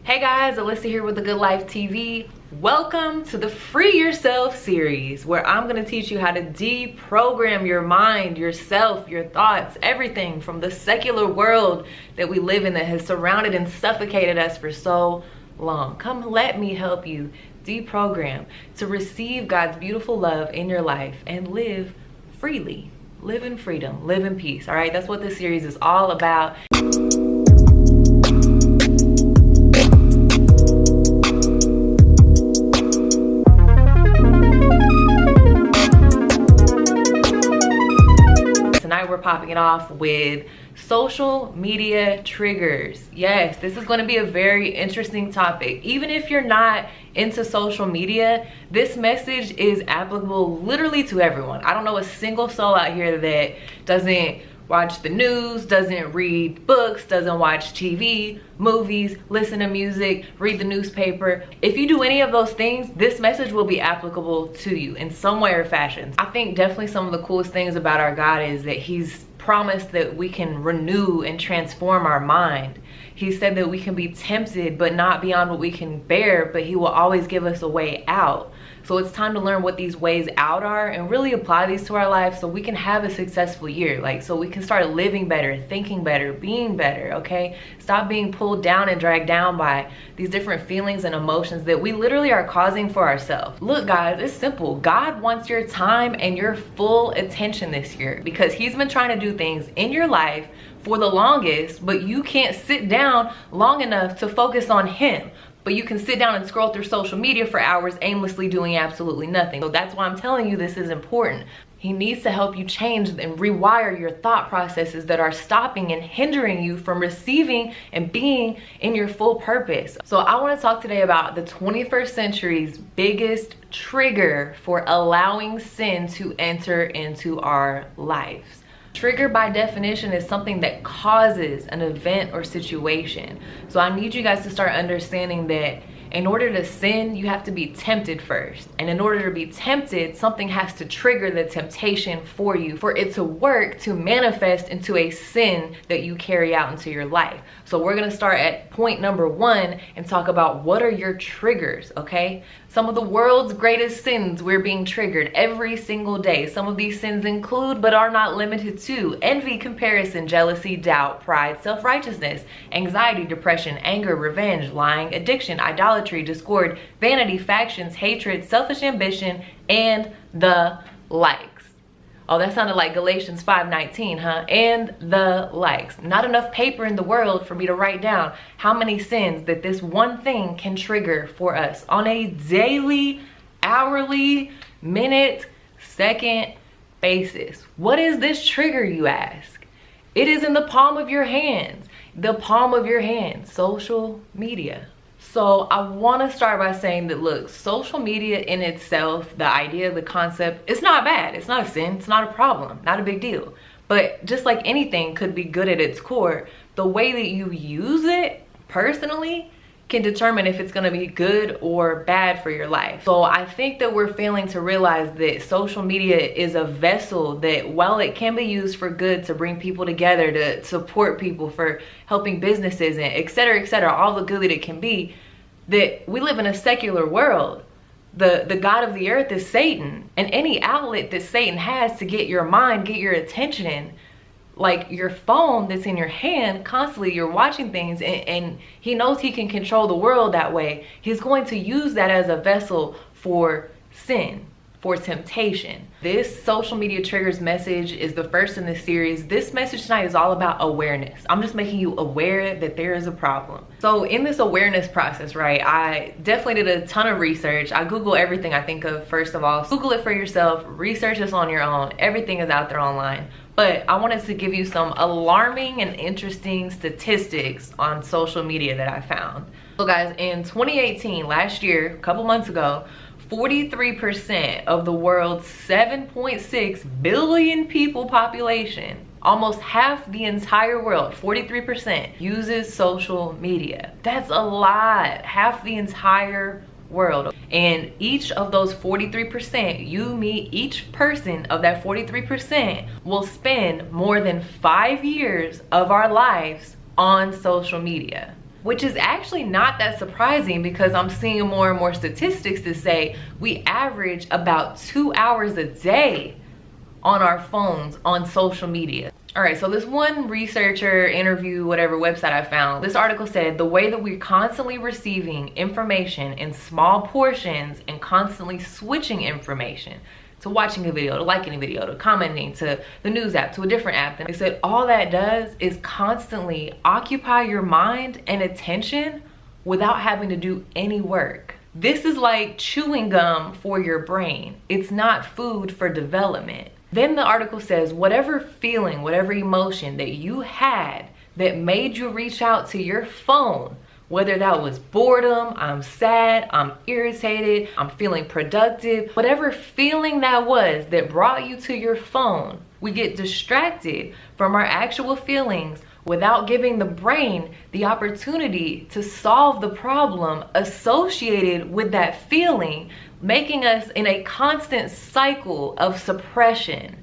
Hey guys, Alyssa here with The Good Life TV. Welcome to the Free Yourself series, where I'm going to teach you how to deprogram your mind, yourself, your thoughts, everything from the secular world that we live in that has surrounded and suffocated us for so long. Come let me help you deprogram to receive God's beautiful love in your life and live freely. Live in freedom, live in peace. All right, that's what this series is all about. Tonight we're popping it off with social media triggers. Yes, this is going to be a very interesting topic. Even if you're not into social media, this message is applicable literally to everyone. I don't know a single soul out here that doesn't watch the news, doesn't read books, doesn't watch TV, movies, listen to music, read the newspaper. If you do any of those things, this message will be applicable to you in some way or fashion. I think definitely some of the coolest things about our God is that He's promised that we can renew and transform our mind. He said that we can be tempted, but not beyond what we can bear, but He will always give us a way out. So it's time to learn what these ways out are and really apply these to our lives so we can have a successful year. So we can start living better, thinking better, being better, okay? Stop being pulled down and dragged down by these different feelings and emotions that we literally are causing for ourselves. Look, guys, it's simple. God wants your time and your full attention this year because He's been trying to do things in your life for the longest, but you can't sit down long enough to focus on Him. But you can sit down and scroll through social media for hours aimlessly doing absolutely nothing. So that's why I'm telling you this is important. He needs to help you change and rewire your thought processes that are stopping and hindering you from receiving and being in your full purpose. So I want to talk today about the 21st century's biggest trigger for allowing sin to enter into our lives. Trigger by definition is something that causes an event or situation. So I need you guys to start understanding that in order to sin, you have to be tempted first. And in order to be tempted, something has to trigger the temptation for you, for it to work to manifest into a sin that you carry out into your life. So we're gonna start at point number 1 and talk about what are your triggers, okay? Some of the world's greatest sins we're being triggered every single day. Some of these sins include, but are not limited to, envy, comparison, jealousy, doubt, pride, self-righteousness, anxiety, depression, anger, revenge, lying, addiction, idolatry, discord, vanity, factions, hatred, selfish ambition, and the likes. Oh, that sounded like Galatians 5:19, huh? And the likes. Not enough paper in the world for me to write down how many sins that this one thing can trigger for us on a daily, hourly, minute, second basis. What is this trigger, you ask? It is in the palm of your hands. The palm of your hands. Social media. So I want to start by saying that, look, social media in itself, the idea, the concept, it's not bad. It's not a sin. It's not a problem. Not a big deal. But just like anything could be good at its core, the way that you use it personally can determine if it's going to be good or bad for your life. So I think that we're failing to realize that social media is a vessel that, while it can be used for good, to bring people together, to support people, for helping businesses, and et cetera, all the good that it can be, that we live in a secular world. The God of the earth is Satan, and any outlet that Satan has to get your mind, get your attention, like your phone that's in your hand, constantly you're watching things, and he knows he can control the world that way. He's going to use that as a vessel for sin, for temptation. This social media triggers message is the first in this series. This message tonight is all about awareness. I'm just making you aware that there is a problem. So in this awareness process, right, I definitely did a ton of research. I Google everything I think of. First of all, Google it for yourself, research this on your own. Everything is out there online. But I wanted to give you some alarming and interesting statistics on social media that I found. So guys, in 2018, last year, a couple months ago, 43% of the world's 7.6 billion people population, almost half the entire world, 43%, uses social media. That's a lot. Half the entire world. And each of those 43%, you, me, each person of that 43% will spend more than 5 years of our lives on social media. which is actually not that surprising because I'm seeing more and more statistics to say we average about 2 hours a day on our phones on social media. All right, so this one researcher interview, whatever website I found, this article said the way that we're constantly receiving information in small portions and constantly switching information, to watching a video, to liking a video, to commenting, to the news app, to a different app. And they said all that does is constantly occupy your mind and attention without having to do any work. This is like chewing gum for your brain. It's not food for development. Then the article says whatever feeling, whatever emotion that you had that made you reach out to your phone, whether that was boredom, I'm sad, I'm irritated, I'm feeling productive, whatever feeling that was that brought you to your phone, we get distracted from our actual feelings without giving the brain the opportunity to solve the problem associated with that feeling, making us in a constant cycle of suppression.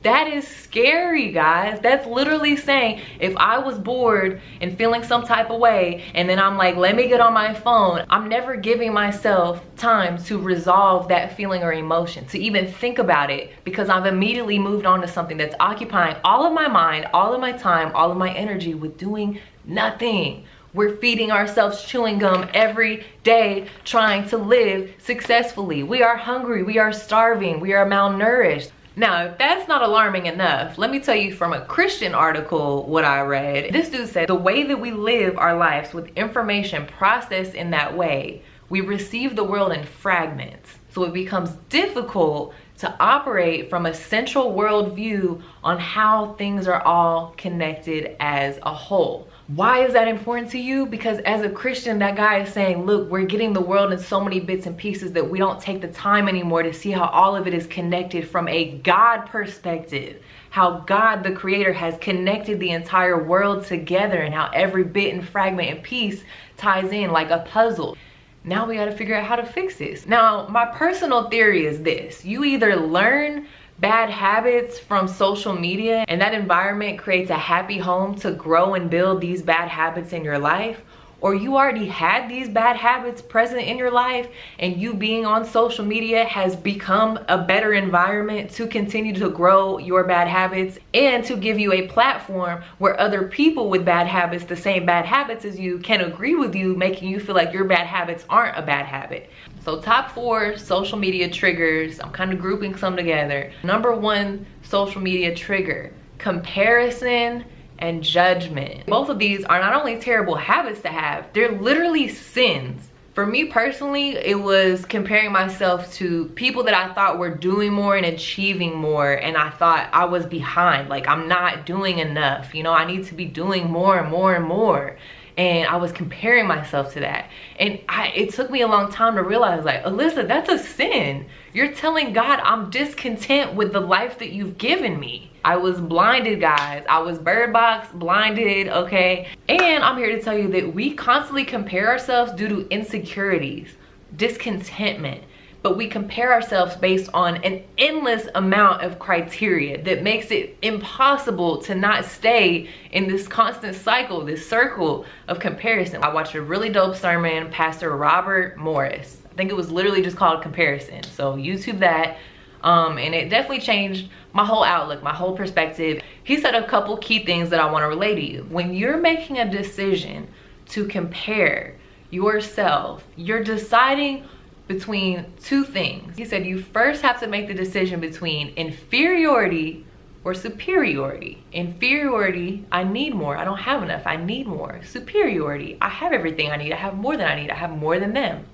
That is scary, guys. That's literally saying if I was bored and feeling some type of way and then I'm like, let me get on my phone, I'm never giving myself time to resolve that feeling or emotion, to even think about it, because I've immediately moved on to something that's occupying all of my mind, all of my time, all of my energy with doing nothing. We're feeding ourselves chewing gum every day, trying to live successfully. We are hungry, we are starving, we are malnourished. Now, if that's not alarming enough, let me tell you from a Christian article what I read. This dude said the way that we live our lives with information processed in that way, we receive the world in fragments. So it becomes difficult to operate from a central worldview on how things are all connected as a whole. Why is that important to you? Because as a Christian, that guy is saying, look, we're getting the world in so many bits and pieces that we don't take the time anymore to see how all of it is connected from a God perspective. How God, the creator, has connected the entire world together and how every bit and fragment and piece ties in like a puzzle. Now we got to figure out how to fix this. Now, my personal theory is this. You either learn bad habits from social media and that environment creates a happy home to grow and build these bad habits in your life, or you already had these bad habits present in your life and you being on social media has become a better environment to continue to grow your bad habits and to give you a platform where other people with bad habits, the same bad habits as you, can agree with you, making you feel like your bad habits aren't a bad habit. So top 4 social media triggers, I'm kind of grouping some together. Number 1 social media trigger, comparison and judgment. Both of these are not only terrible habits to have, they're literally sins. For me personally, it was comparing myself to people that I thought were doing more and achieving more, and I thought I was behind, like I'm not doing enough, you know, I need to be doing more and more and more. And I was comparing myself to that. And it took me a long time to realize, like, Alyssa, that's a sin. You're telling God I'm discontent with the life that you've given me. I was blinded, guys. I was bird box blinded, okay? And I'm here to tell you that we constantly compare ourselves due to insecurities, discontentment. But we compare ourselves based on an endless amount of criteria that makes it impossible to not stay in this constant cycle, this circle of comparison. I watched a really dope sermon, Pastor Robert Morris. I think it was literally just called Comparison. So YouTube that. And it definitely changed my whole outlook, my whole perspective. He said a couple key things that I want to relay to you. When you're making a decision to compare yourself, you're deciding between 2 things. He said you first have to make the decision between inferiority or superiority. Inferiority, I need more, I don't have enough, I need more. Superiority, I have everything I need, I have more than I need, I have more than them.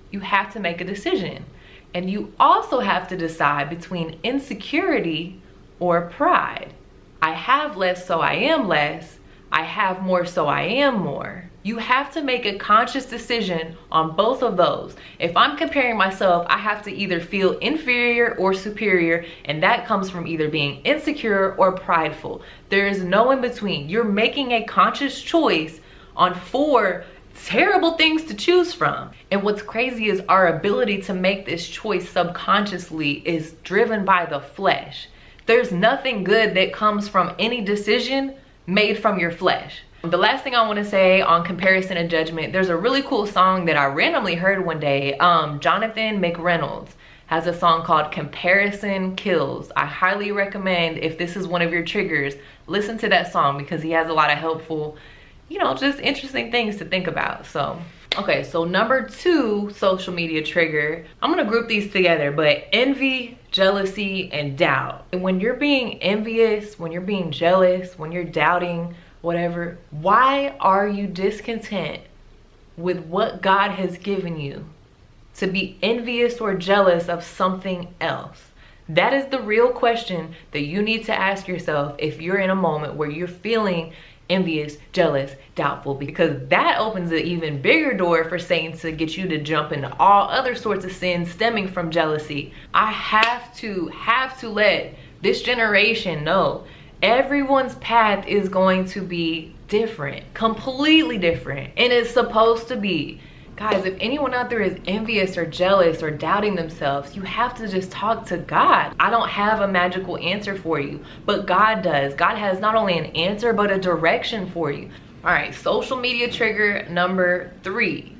You have to make a decision. And you also have to decide between insecurity or pride. I have less, so I am less. I have more, so I am more. You have to make a conscious decision on both of those. If I'm comparing myself, I have to either feel inferior or superior, and that comes from either being insecure or prideful. There is no in between. You're making a conscious choice on 4 terrible things to choose from. And what's crazy is our ability to make this choice subconsciously is driven by the flesh. There's nothing good that comes from any decision made from your flesh. The last thing I want to say on comparison and judgment, there's a really cool song that I randomly heard one day. Jonathan McReynolds has a song called Comparison Kills. I highly recommend, if this is one of your triggers, listen to that song because he has a lot of helpful, you know, just interesting things to think about. So, okay, so number 2 social media trigger, I'm gonna group these together, but envy, jealousy, and doubt. And when you're being envious, when you're being jealous, when you're doubting, whatever, why are you discontent with what God has given you to be envious or jealous of something else? That is the real question that you need to ask yourself if you're in a moment where you're feeling envious, jealous, doubtful, because that opens an even bigger door for Satan to get you to jump into all other sorts of sins stemming from jealousy. I have to let this generation know everyone's path is going to be different, completely different, and it's supposed to be. Guys, if anyone out there is envious or jealous or doubting themselves, you have to just talk to God. I don't have a magical answer for you, but God does. God has not only an answer, but a direction for you. All right, social media trigger number 3,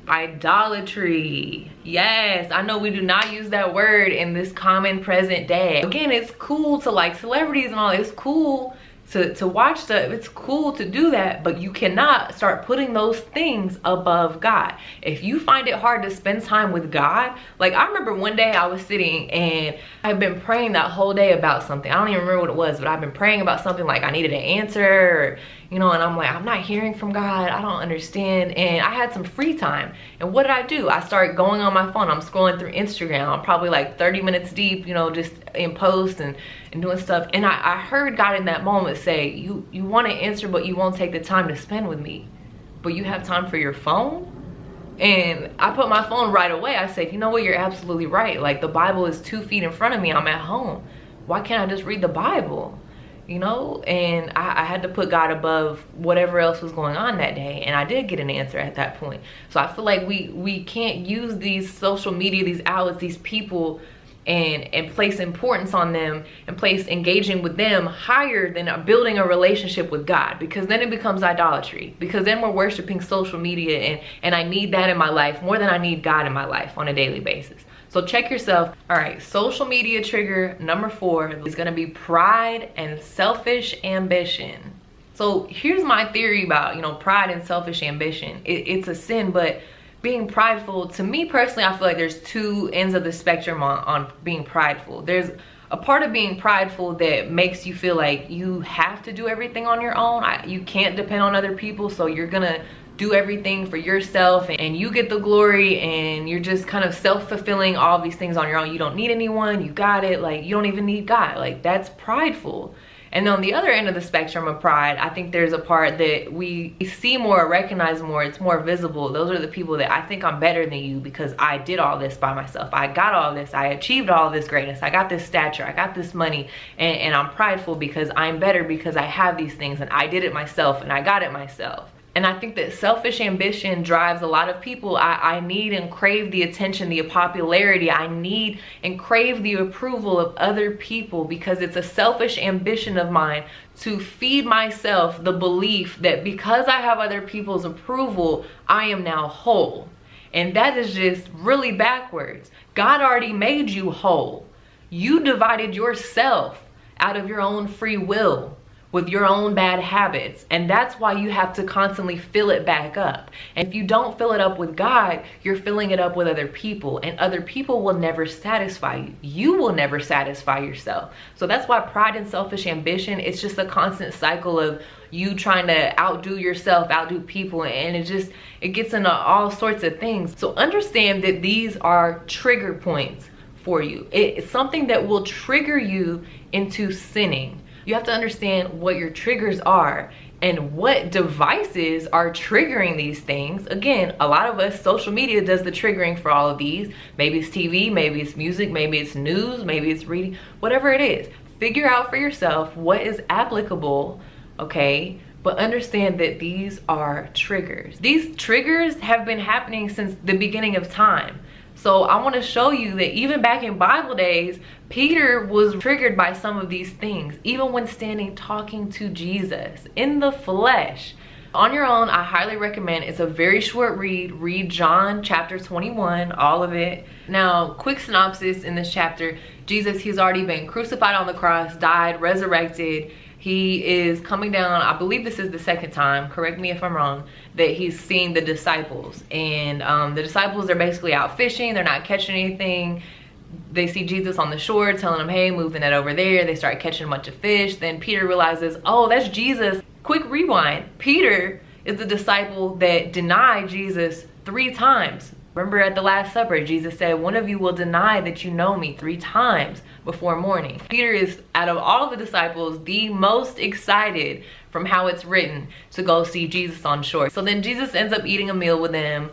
idolatry. Yes, I know we do not use that word in this common present day. Again, it's cool to like celebrities and all. It's cool to watch stuff. It's cool to do that, but you cannot start putting those things above God. If you find it hard to spend time with God, like I remember one day I was sitting and I've been praying that whole day about something. I don't even remember what it was, but I've been praying about something like I needed an answer, or, you know, and I'm like, I'm not hearing from God. I don't understand. And I had some free time. And what did I do? I started going on my phone. I'm scrolling through Instagram. I'm probably like 30 minutes deep, you know, just in posts and doing stuff. And I heard God in that moment say, you want to answer, but you won't take the time to spend with me. But you have time for your phone? And I put my phone right away. I said, you know what? You're absolutely right. Like, the Bible is 2 feet in front of me. I'm at home. Why can't I just read the Bible? You know, and I had to put God above whatever else was going on that day, and I did get an answer at that point. So I feel like we can't use these social media, these outlets, these people, and place importance on them and place engaging with them higher than building a relationship with God, because then it becomes idolatry, because then we're worshiping social media, and I need that in my life more than I need God in my life on a daily basis. So check yourself. All right, social media trigger number 4 is gonna be pride and selfish ambition. So here's my theory about, you know, pride and selfish ambition. It's a sin, but being prideful, to me personally, I feel like there's 2 ends of the spectrum on being prideful. There's a part of being prideful that makes you feel like you have to do everything on your own. You can't depend on other people, so you're gonna do everything for yourself and you get the glory, and you're just kind of self-fulfilling all these things on your own. You don't need anyone, you got it, like you don't even need God. Like, that's prideful. And on the other end of the spectrum of pride, I think there's a part that we see more, recognize more, it's more visible. Those are the people that I think I'm better than you because I did all this by myself. I got all this, I achieved all this greatness, I got this stature, I got this money, and I'm prideful because I'm better because I have these things and I did it myself and I got it myself. And I think that selfish ambition drives a lot of people. I need and crave the attention, the popularity. I need and crave the approval of other people because it's a selfish ambition of mine to feed myself the belief that because I have other people's approval, I am now whole. And that is just really backwards. God already made you whole. You divided yourself out of your own free will with your own bad habits, and that's why you have to constantly fill it back up. And if you don't fill it up with God, you're filling it up with other people, and other people will never satisfy you. You will never satisfy yourself. So that's why pride and selfish ambition, it's just a constant cycle of you trying to outdo yourself, outdo people, and it gets into all sorts of things. So understand that these are trigger points for you. It's something that will trigger you into sinning. You have to understand what your triggers are and what devices are triggering these things. Again, a lot of us, social media does the triggering for all of these. Maybe it's TV, maybe it's music, maybe it's news, maybe it's reading, whatever it is. Figure out for yourself what is applicable, okay? But understand that these are triggers. These triggers have been happening since the beginning of time. So I want to show you that even back in Bible days, Peter was triggered by some of these things, even when standing talking to Jesus in the flesh. On your own, I highly recommend. It's a very short read. Read John chapter 21, all of it. Now, quick synopsis in this chapter. Jesus, he's already been crucified on the cross, died, resurrected. He is coming down, I believe this is the second time, correct me if I'm wrong, that he's seeing the disciples. And the disciples are basically out fishing. They're not catching anything. They see Jesus on the shore telling them, hey, move the net over there. They start catching a bunch of fish. Then Peter realizes, oh, that's Jesus. Quick rewind. Peter is the disciple that denied Jesus 3 times. Remember at the Last Supper, Jesus said, one of you will deny that you know me 3 times before morning. Peter is, out of all the disciples, the most excited from how it's written to go see Jesus on shore. So then Jesus ends up eating a meal with them.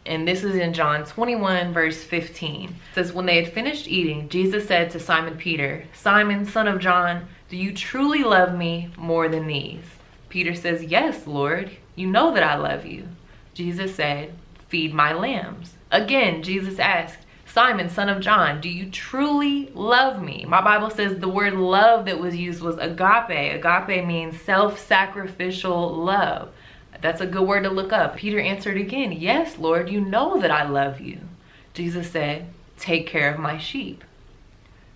And this is in John 21, verse 15. It says, when they had finished eating, Jesus said to Simon Peter, Simon, son of John, do you truly love me more than these? Peter says, yes, Lord, you know that I love you. Jesus said, feed my lambs. Again, Jesus asked, Simon, son of John, do you truly love me? My Bible says the word love that was used was agape. Agape means self-sacrificial love. That's a good word to look up. Peter answered again, yes, Lord, you know that I love you. Jesus said, take care of my sheep.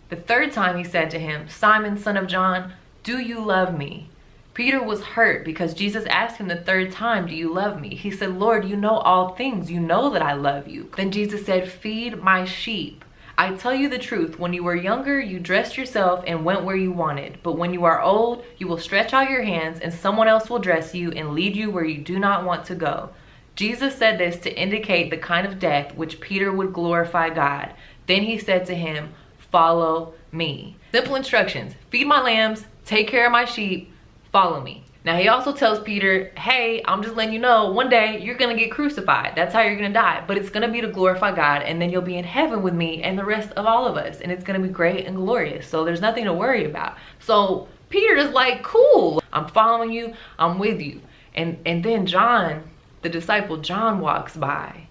The third time he said to him, Simon, son of John, do you love me? Peter was hurt because Jesus asked him the third time, do you love me? He said, Lord, you know all things. You know that I love you. Then Jesus said, feed my sheep. I tell you the truth, when you were younger, you dressed yourself and went where you wanted. But when you are old, you will stretch out your hands and someone else will dress you and lead you where you do not want to go. Jesus said this to indicate the kind of death which Peter would glorify God. Then he said to him, follow me. Simple instructions. Feed my lambs, take care of my sheep, follow me. Now he also tells Peter, hey, I'm just letting you know, one day you're gonna get crucified. That's how you're gonna die. But it's gonna be to glorify God, and then you'll be in heaven with me and the rest of all of us. And it's gonna be great and glorious. So there's nothing to worry about. So Peter is like, cool, I'm following you, I'm with you. And then John, the disciple John, walks by.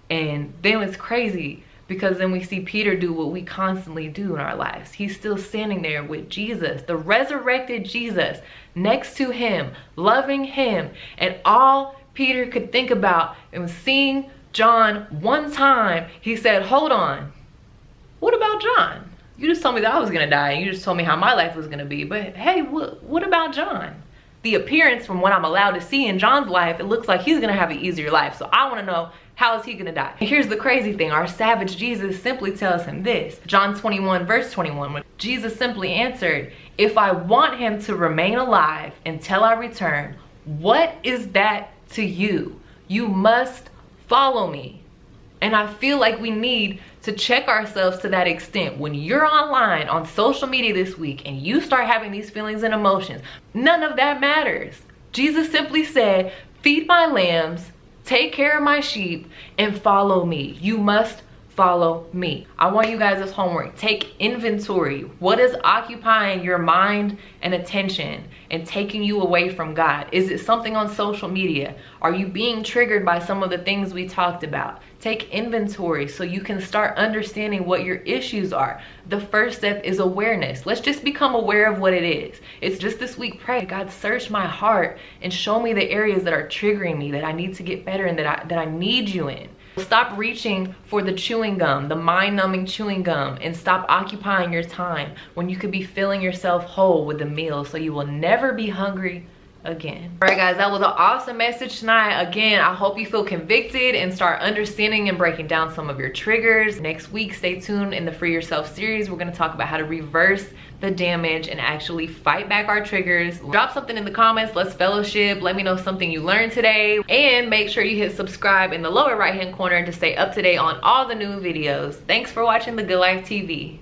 And then it's crazy, because then we see Peter do what we constantly do in our lives. He's still standing there with Jesus, the resurrected Jesus, next to him, loving him. And all Peter could think about and seeing John one time, he said, hold on, what about John? You just told me that I was gonna die, and you just told me how my life was gonna be, but hey, what about John? The appearance from what I'm allowed to see in John's life, it looks like he's gonna have an easier life. So I wanna know, how is he gonna die? And here's the crazy thing, our savage Jesus simply tells him this. John 21, verse 21, when Jesus simply answered, if I want him to remain alive until I return, what is that to you? You must follow me. And I feel like we need to check ourselves to that extent. When you're online on social media this week and you start having these feelings and emotions, none of that matters. Jesus simply said, feed my lambs, take care of my sheep, and follow me. You must follow me. I want you guys as homework, take inventory. What is occupying your mind and attention and taking you away from God? Is it something on social media? Are you being triggered by some of the things we talked about? Take inventory so you can start understanding what your issues are. The first step is awareness. Let's just become aware of what it is. It's just this week, pray, God, search my heart and show me the areas that are triggering me, that I need to get better in, that I need you in. Stop reaching for the chewing gum, the mind-numbing chewing gum, and stop occupying your time when you could be filling yourself whole with the meal so you will never be hungry again. All right, guys, that was an awesome message tonight. Again, I hope you feel convicted and start understanding and breaking down some of your triggers. Next week, stay tuned in the Free Yourself series. We're going to talk about how to reverse the damage and actually fight back our triggers. Drop something in the comments. Let's fellowship. Let me know something you learned today, and make sure you hit subscribe in the lower right hand corner to stay up to date on all the new videos. Thanks for watching The Good Life TV.